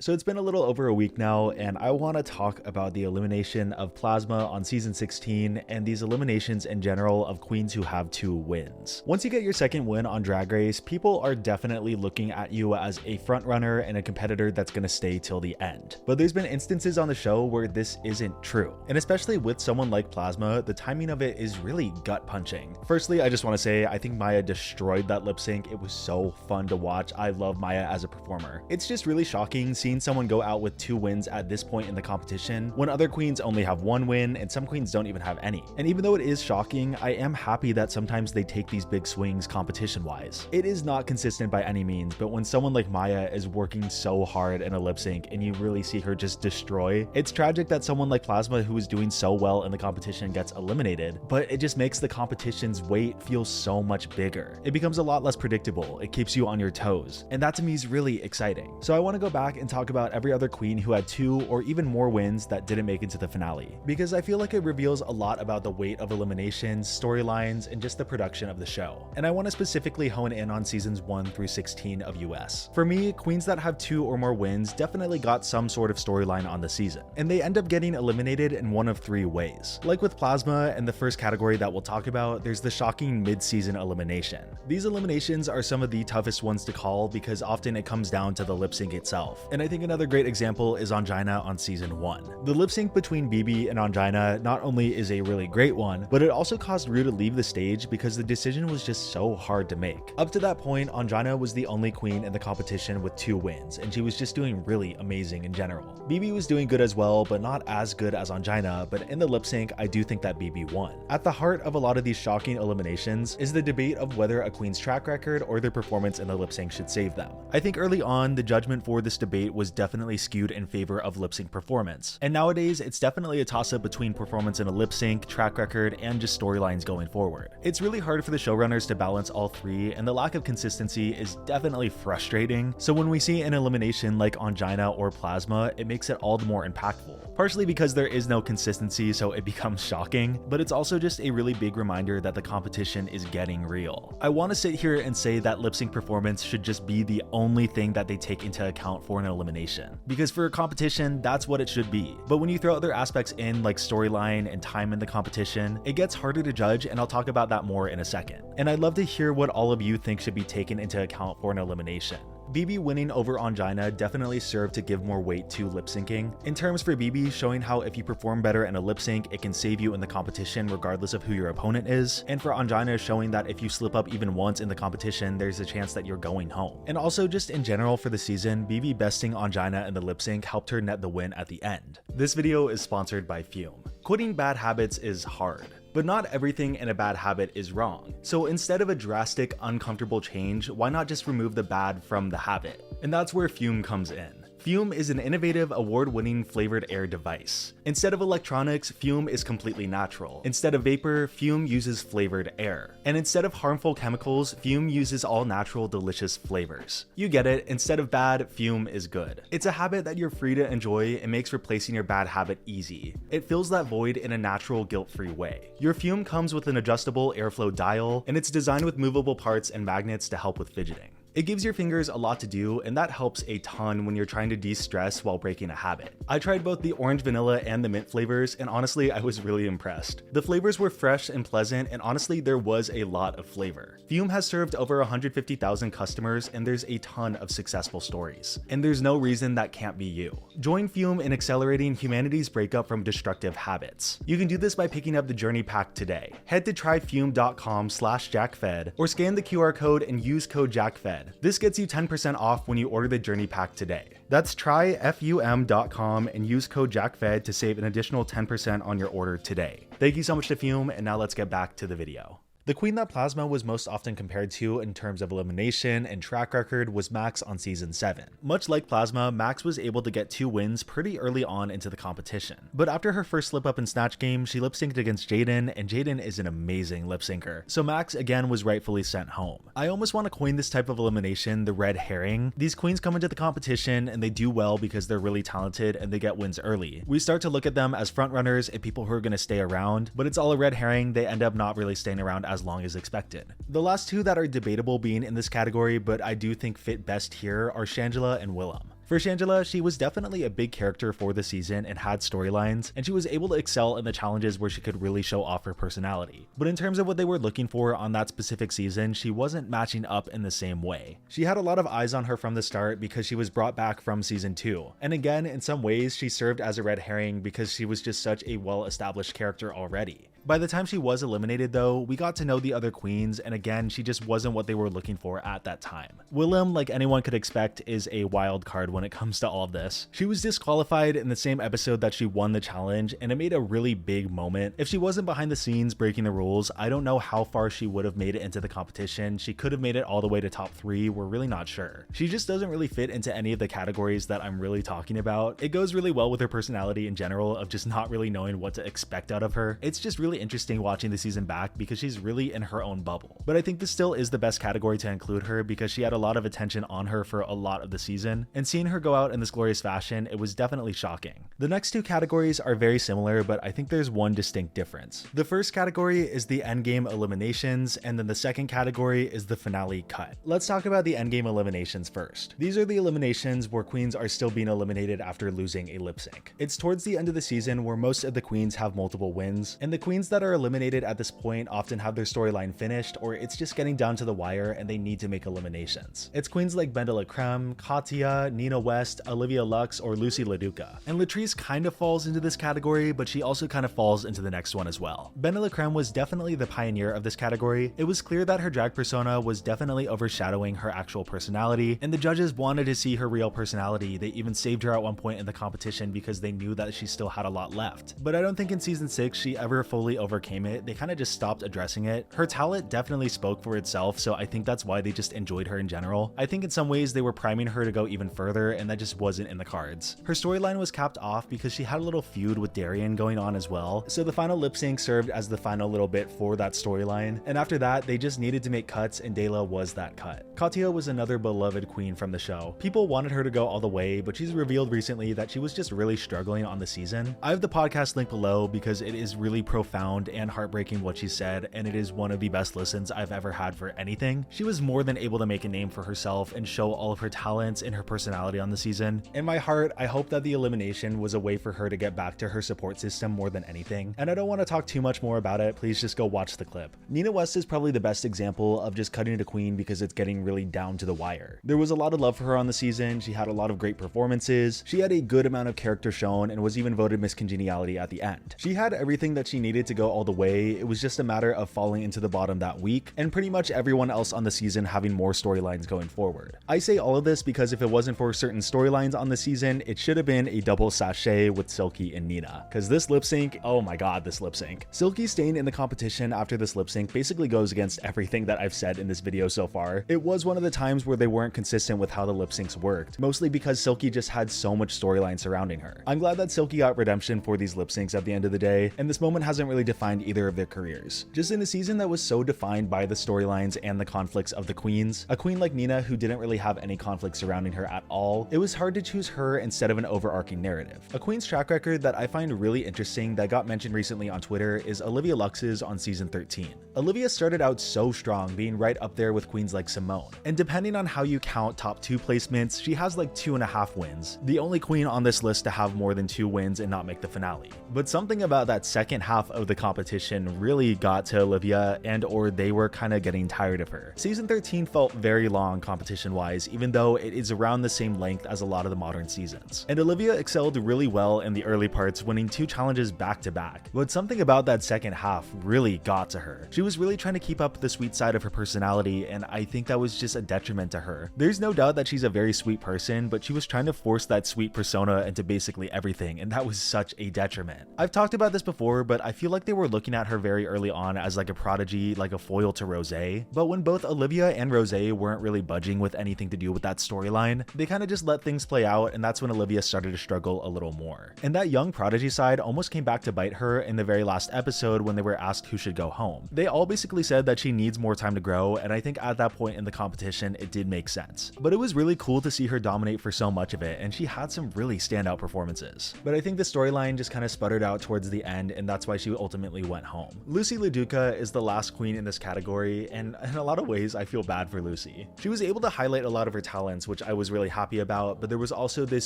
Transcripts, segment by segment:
So it's been a little over a week now, and I want to talk about the elimination of Plasma on season 16 and these eliminations in general of queens who have 2 wins. Once you get your second win on Drag Race, people are definitely looking at you as a frontrunner and a competitor that's going to stay till the end. But there's been instances on the show where this isn't true. And especially with someone like Plasma, the timing of it is really gut punching. Firstly, I just want to say I think mhi'ya destroyed that lip sync. It was so fun to watch. I love mhi'ya as a performer. It's just really shocking seeing someone go out with 2 wins at this point in the competition when other queens only have 1 win and some queens don't even have any. And even though it is shocking, I am happy that sometimes they take these big swings competition wise. It is not consistent by any means, but when someone like mhi'ya is working so hard in a lip sync and you really see her just destroy, it's tragic that someone like Plasma, who is doing so well in the competition, gets eliminated, but it just makes the competition's weight feel so much bigger. It becomes a lot less predictable. It keeps you on your toes, and that to me is really exciting. So I want to go back and talk about every other queen who had 2 or even more wins that didn't make it to the finale, because I feel like it reveals a lot about the weight of eliminations, storylines, and just the production of the show. And I want to specifically hone in on seasons 1 through 16 of US. For me, queens that have 2 or more wins definitely got some sort of storyline on the season, and they end up getting eliminated in one of 3 ways. Like with Plasma and the first category that we'll talk about, there's the shocking mid-season elimination. These eliminations are some of the toughest ones to call because often it comes down to the lip sync itself. And I think another great example is Ongina on season 1. The lip sync between BB and Ongina not only is a really great one, but it also caused Rue to leave the stage because the decision was just so hard to make. Up to that point, Ongina was the only queen in the competition with 2 wins, and she was just doing really amazing in general. BB was doing good as well, but not as good as Ongina, but in the lip sync, I do think that BB won. At the heart of a lot of these shocking eliminations is the debate of whether a queen's track record or their performance in the lip sync should save them. I think early on, the judgment for this debate was definitely skewed in favor of lip sync performance. And nowadays, it's definitely a toss-up between performance in a lip sync, track record, and just storylines going forward. It's really hard for the showrunners to balance all 3, and the lack of consistency is definitely frustrating. So when we see an elimination like Ongina or Plasma, it makes it all the more impactful. Partially because there is no consistency, so it becomes shocking, but it's also just a really big reminder that the competition is getting real. I want to sit here and say that lip sync performance should just be the only thing that they take into account for an elimination, because for a competition, that's what it should be. But when you throw other aspects in, like storyline and time in the competition, it gets harder to judge, and I'll talk about that more in a second. And I'd love to hear what all of you think should be taken into account for an elimination. BB winning over Ongina definitely served to give more weight to lip syncing. In terms for BB, showing how if you perform better in a lip sync, it can save you in the competition regardless of who your opponent is. And for Ongina, showing that if you slip up even once in the competition, there's a chance that you're going home. And also just in general for the season, BB besting Ongina in the lip sync helped her net the win at the end. This video is sponsored by Fume. Quitting bad habits is hard, but not everything in a bad habit is wrong. So instead of a drastic, uncomfortable change, why not just remove the bad from the habit? And that's where Fume comes in. Fume is an innovative, award-winning flavored air device. Instead of electronics, Fume is completely natural. Instead of vapor, Fume uses flavored air. And instead of harmful chemicals, Fume uses all-natural, delicious flavors. You get it, instead of bad, Fume is good. It's a habit that you're free to enjoy and makes replacing your bad habit easy. It fills that void in a natural, guilt-free way. Your Fume comes with an adjustable airflow dial, and it's designed with movable parts and magnets to help with fidgeting. It gives your fingers a lot to do, and that helps a ton when you're trying to de-stress while breaking a habit. I tried both the orange vanilla and the mint flavors, and honestly, I was really impressed. The flavors were fresh and pleasant, and honestly, there was a lot of flavor. Fume has served over 150,000 customers, and there's a ton of successful stories. And there's no reason that can't be you. Join Fume in accelerating humanity's breakup from destructive habits. You can do this by picking up the Journey Pack today. Head to tryfume.com/JackFed or scan the QR code and use code JackFed. This gets you 10% off when you order the Journey Pack today. That's tryfum.com and use code JackFed to save an additional 10% on your order today. Thank you so much to Fume, and now let's get back to the video. The queen that Plasma was most often compared to in terms of elimination and track record was Max on season 7. Much like Plasma, Max was able to get 2 wins pretty early on into the competition. But after her first slip up in Snatch Game, she lip synced against Jaden, and Jaden is an amazing lip syncer. So Max again was rightfully sent home. I almost want to coin this type of elimination the red herring. These queens come into the competition and they do well because they're really talented and they get wins early. We start to look at them as frontrunners and people who are going to stay around, but it's all a red herring. They end up not really staying around as long as expected. The last 2 that are debatable being in this category, but I do think fit best here, are Shangela and Willem. For Shangela, she was definitely a big character for the season and had storylines, and she was able to excel in the challenges where she could really show off her personality. But in terms of what they were looking for on that specific season, she wasn't matching up in the same way. She had a lot of eyes on her from the start because she was brought back from season 2. And again, in some ways, she served as a red herring because she was just such a well-established character already. By the time she was eliminated though, we got to know the other queens, and again, she just wasn't what they were looking for at that time. Elim, like anyone could expect, is a wild card when it comes to all of this. She was disqualified in the same episode that she won the challenge, and it made a really big moment. If she wasn't behind the scenes breaking the rules, I don't know how far she would have made it into the competition. She could have made it all the way to top 3, we're really not sure. She just doesn't really fit into any of the categories that I'm really talking about. It goes really well with her personality in general of just not really knowing what to expect out of her. It's just really interesting watching the season back because she's really in her own bubble. But I think this still is the best category to include her because she had a lot of attention on her for a lot of the season, and seeing her go out in this glorious fashion, it was definitely shocking. The next two categories are very similar, but I think there's one distinct difference. The first category is the Endgame Eliminations, and then the second category is the finale cut. Let's talk about the Endgame Eliminations first. These are the eliminations where queens are still being eliminated after losing a lip sync. It's towards the end of the season where most of the queens have multiple wins, and the queens that are eliminated at this point often have their storyline finished, or it's just getting down to the wire and they need to make eliminations. It's queens like Bendela Creme, Katya, Nina West, Olivia Lux, or Lucy LaDuca. And Latrice kind of falls into this category, but she also kind of falls into the next one as well. Bendela Creme was definitely the pioneer of this category. It was clear that her drag persona was definitely overshadowing her actual personality, and the judges wanted to see her real personality. They even saved her at one point in the competition because they knew that she still had a lot left. But I don't think in season 6 she ever fully overcame it. They kind of just stopped addressing it. Her talent definitely spoke for itself, so I think that's why they just enjoyed her in general. I think in some ways they were priming her to go even further, and that just wasn't in the cards. Her storyline was capped off because she had a little feud with Darian going on as well, so the final lip sync served as the final little bit for that storyline, and after that they just needed to make cuts, and Dela was that cut. Katya was another beloved queen from the show. People wanted her to go all the way, but she's revealed recently that she was just really struggling on the season. I have the podcast link below because it is really profound and heartbreaking what she said, and it is one of the best listens I've ever had for anything. She was more than able to make a name for herself and show all of her talents and her personality on the season. In my heart, I hope that the elimination was a way for her to get back to her support system more than anything, and I don't want to talk too much more about it. Please just go watch the clip. Nina West is probably the best example of just cutting to queen because it's getting really down to the wire. There was a lot of love for her on the season. She had a lot of great performances. She had a good amount of character shown and was even voted Miss Congeniality at the end. She had everything that she needed to go all the way. It was just a matter of falling into the bottom that week, and pretty much everyone else on the season having more storylines going forward. I say all of this because if it wasn't for certain storylines on the season, it should have been a double sachet with Silky and Nina. Because this lip sync, oh my god, this lip sync. Silky staying in the competition after this lip sync basically goes against everything that I've said in this video so far. It was one of the times where they weren't consistent with how the lip syncs worked, mostly because Silky just had so much storyline surrounding her. I'm glad that Silky got redemption for these lip syncs at the end of the day, and this moment hasn't really defined either of their careers. Just in a season that was so defined by the storylines and the conflicts of the queens, a queen like Nina who didn't really have any conflict surrounding her at all, it was hard to choose her instead of an overarching narrative. A queen's track record that I find really interesting that got mentioned recently on Twitter is Olivia Lux's on season 13. Olivia started out so strong, being right up there with queens like Simone, and depending on how you count top 2 placements, she has like 2.5 wins, the only queen on this list to have more than 2 wins and not make the finale. But something about that second half of the competition really got to Olivia, and or they were kind of getting tired of her. Season 13 felt very long competition wise, even though it is around the same length as a lot of the modern seasons. And Olivia excelled really well in the early parts, winning 2 challenges back to back, but something about that second half really got to her. She was really trying to keep up the sweet side of her personality, and I think that was just a detriment to her. There's no doubt that she's a very sweet person, but she was trying to force that sweet persona into basically everything, and that was such a detriment. I've talked about this before, but I feel like they were looking at her very early on as like a prodigy, like a foil to Rosé, but when both Olivia and Rosé weren't really budging with anything to do with that storyline, they kind of just let things play out, and that's when Olivia started to struggle a little more. And that young prodigy side almost came back to bite her in the very last episode when they were asked who should go home. They all basically said that she needs more time to grow, and I think at that point in the competition it did make sense. But it was really cool to see her dominate for so much of it, and she had some really standout performances. But I think the storyline just kind of sputtered out towards the end, and that's why she ultimately went home. Lucy LaDuca is the last queen in this category, and in a lot of ways I feel bad for Lucy. She was able to highlight a lot of her talents, which I was really happy about, but there was also this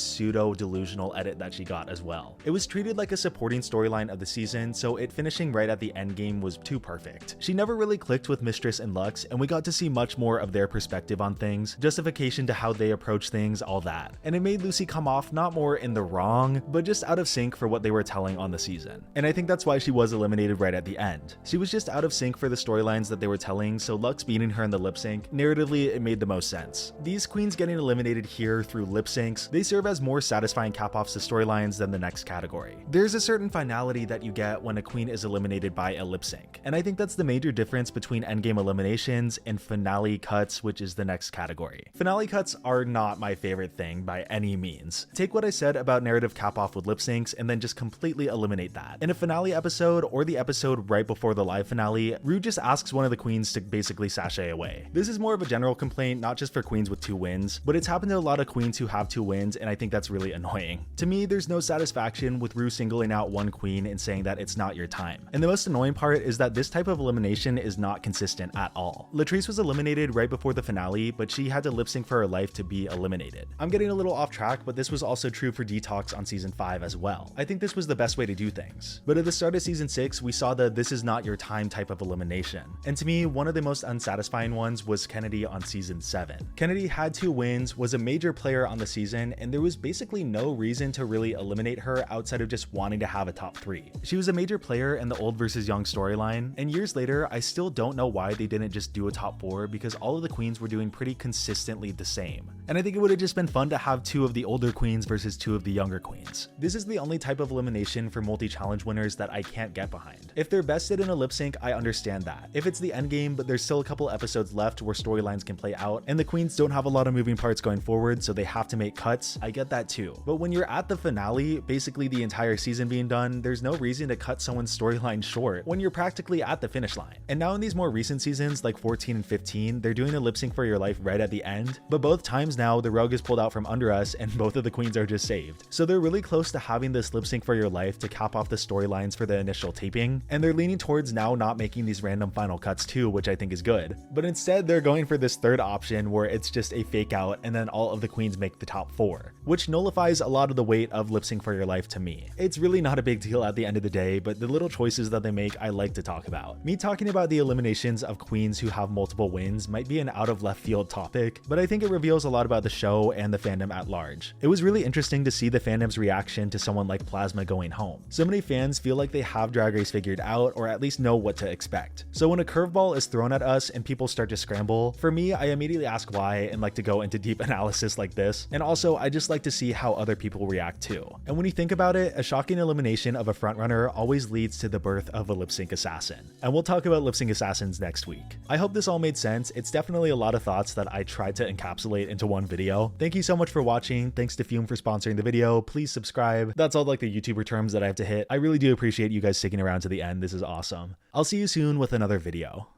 pseudo-delusional edit that she got as well. It was treated like a supporting storyline of the season, so it finishing right at the end game was too perfect. She never really clicked with Mistress and Lux, and we got to see much more of their perspective on things, justification to how they approach things, all that. And it made Lucy come off not more in the wrong, but just out of sync for what they were telling on the season. And I think that's why she was eliminated right at the end. She was just out of sync for the storylines that they were telling, so Lux beating her in the lip sync, narratively it made the most sense. These queens getting eliminated here through lip syncs, they serve as more satisfying cap-offs to storylines than the next category. There's a certain finality that you get when a queen is eliminated by a lip sync, and I think that's the major difference between Endgame Eliminations and finale cuts, which is the next category. Finale cuts are not my favorite thing by any means. Take what I said about narrative cap-off with lip syncs and then just completely eliminate that. In a finale episode or the episode right before the live finale, Rue just asks one of the queens to basically sashay away. This is more of a general complaint, not just for queens with 2 wins, but it's happened to a lot of queens who have 2 wins, and I think that's really annoying. To me, there's no satisfaction with Rue singling out one queen and saying that it's not your time. And the most annoying part is that this type of elimination is not consistent at all. Latrice was eliminated right before the finale, but she had to lip sync for her life to be eliminated. I'm getting a little off track, but this was also true for Detox on season 5 as well. I think this was the best way to do things. But at the start of season 6, we saw the this is not your time type of elimination. And to me, one of the most unsatisfying ones was Kennedy on season 7. Kennedy had 2 wins, was a major player on the season, and there was basically no reason to really eliminate her outside of just wanting to have a top 3. She was a major player in the old versus young storyline, and years later, I still don't know why they didn't just do a top 4 because all of the queens were doing pretty consistently the same. And I think it would have just been fun to have 2 of the older queens versus 2 of the younger queens. This is the only type of elimination for multi-challenge winners that I can't get behind. If they're bested in a lip sync, I understand that. If it's the end game, but there's still a couple episodes left where storylines can play out, and the queens don't have a lot of moving parts going forward, so they have to make cuts, I get that too. But when you're at the finale, basically the entire season being done, there's no reason to cut someone's storyline short when you're practically at the finish line. And now in these more recent seasons, like 14 and 15, they're doing a lip sync for your life right at the end, but both times now the rug is pulled out from under us and both of the queens are just saved. So they're really close to having this lip sync for your life to cap off the storylines for the initial taping, and they're leaning towards now not making these random final cuts too, which I think is good. But instead they're going for this third option where it's just a fake out and then all of the queens make the top 4, which nullifies a lot of the weight of lip sync for your life to me. It's really not a big deal at the end of the day, but the little choices that they make I like to talk about. Me talking about the eliminations of queens who have multiple wins might be an out of left field topic, but I think it reveals a lot about the show and the fandom at large. It was really interesting to see the fandom's reaction to someone like Plasma going home. So many fans feel like they have Drag Race figured out or at least know what to expect. So when a curveball is thrown at us and people start to scramble, for me, I immediately ask why and like to go into deep analysis like this. And also, I just like to see how other people react too. And when you think about it, a shocking elimination of a frontrunner always leads to the birth of a lip sync assassin. And we'll talk about lip sync assassins next week. I hope this all made sense. It's definitely a lot of thoughts that I tried to encapsulate into one video. Thank you so much for watching. Thanks to Fume for sponsoring the video. Please subscribe. That's all like the YouTuber terms that I have to hit. I really do appreciate you guys sticking around to the end. This is awesome. I'll see you soon with another video.